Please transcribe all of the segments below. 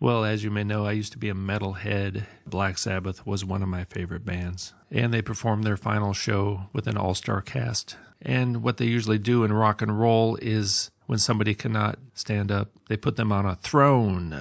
Well, as you may know, I used to be a metalhead. Black Sabbath was one of my favorite bands. And they performed their final show with an all-star cast. And what they usually do in rock and roll is when somebody cannot stand up, they put them on a throne.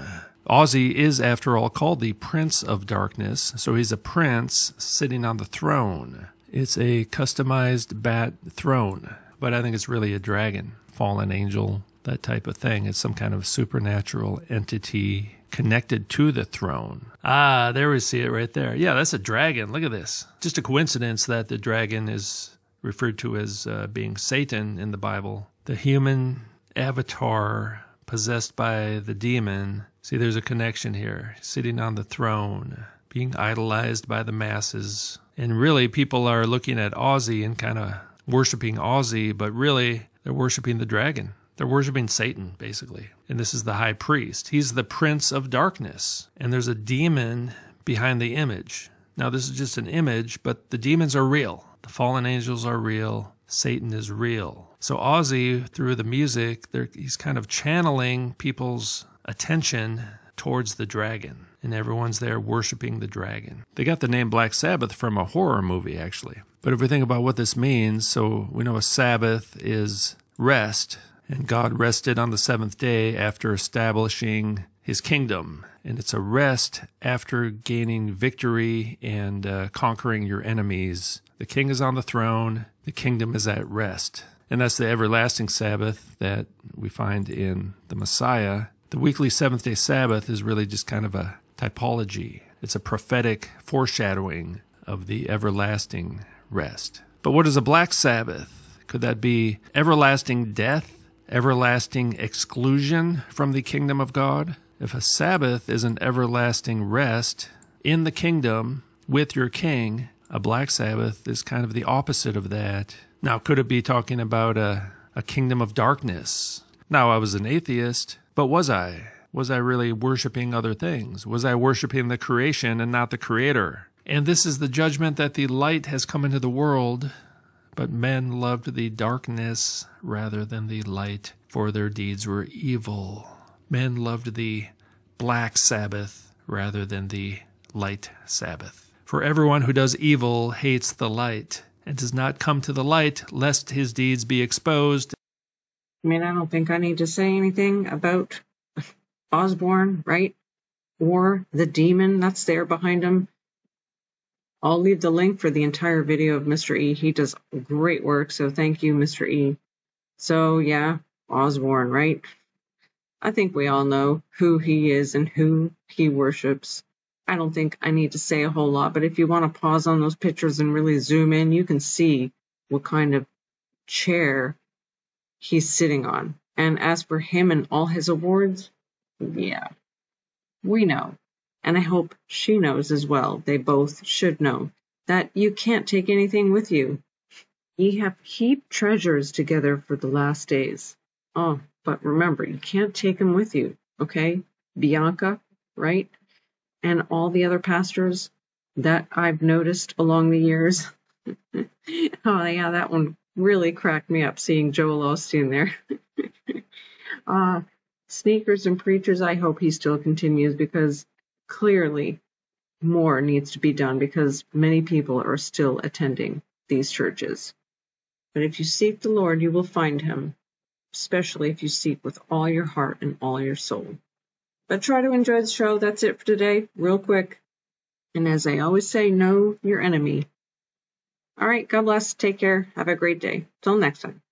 Ozzy is, after all, called the Prince of Darkness, so he's a prince sitting on the throne. It's a customized bat throne, but I think it's really a dragon, fallen angel, that type of thing. It's some kind of supernatural entity connected to the throne. Ah, there we see it right there. Yeah, that's a dragon. Look at this. Just a coincidence that the dragon is referred to as being Satan in the Bible. The human avatar possessed by the demon. See, there's a connection here. Sitting on the throne, being idolized by the masses. And really, people are looking at Ozzy and kind of worshiping Ozzy, but really, they're worshiping the dragon. They're worshiping Satan, basically. And this is the high priest. He's the Prince of Darkness. And there's a demon behind the image. Now, this is just an image, but the demons are real. The fallen angels are real. Satan is real. So Ozzy, through the music, he's kind of channeling people's attention towards the dragon. And everyone's there worshiping the dragon. They got the name Black Sabbath from a horror movie, actually. But if we think about what this means, so we know a Sabbath is rest. And God rested on the seventh day after establishing his kingdom. And it's a rest after gaining victory and conquering your enemies. The king is on the throne. The kingdom is at rest. And that's the everlasting Sabbath that we find in the Messiah. The weekly seventh-day Sabbath is really just kind of a typology. It's a prophetic foreshadowing of the everlasting rest. But what is a black Sabbath? Could that be everlasting death? Everlasting exclusion from the kingdom of God? If a Sabbath is an everlasting rest in the kingdom with your king, a black Sabbath is kind of the opposite of that. Now, could it be talking about a kingdom of darkness? Now, I was an atheist, but was I? Was I really worshiping other things? Was I worshiping the creation and not the creator? And this is the judgment that the light has come into the world, but men loved the darkness rather than the light, for their deeds were evil. Men loved the black Sabbath rather than the light Sabbath. For everyone who does evil hates the light, and does not come to the light, lest his deeds be exposed. I mean, I don't think I need to say anything about Osbourne, right? Or the demon that's there behind him. I'll leave the link for the entire video of Mr. E. He does great work, so thank you, Mr. E. So, yeah, Osbourne, right? I think we all know who he is and who he worships. I don't think I need to say a whole lot, but if you want to pause on those pictures and really zoom in, you can see what kind of chair he's sitting on. And as for him and all his awards, yeah, we know. And I hope she knows as well. They both should know that you can't take anything with you. Ye have heaped treasures together for the last days. Oh, but remember, you can't take them with you, okay? Bianca, right? And all the other pastors that I've noticed along the years. Oh, yeah, that one really cracked me up, seeing Joel Osteen there. Sneakers and preachers, I hope he still continues, because clearly more needs to be done, because many people are still attending these churches. But if you seek the Lord, you will find him, especially if you seek with all your heart and all your soul. But try to enjoy the show. That's it for today, real quick. And as I always say, know your enemy. All right, God bless. Take care. Have a great day. Till next time.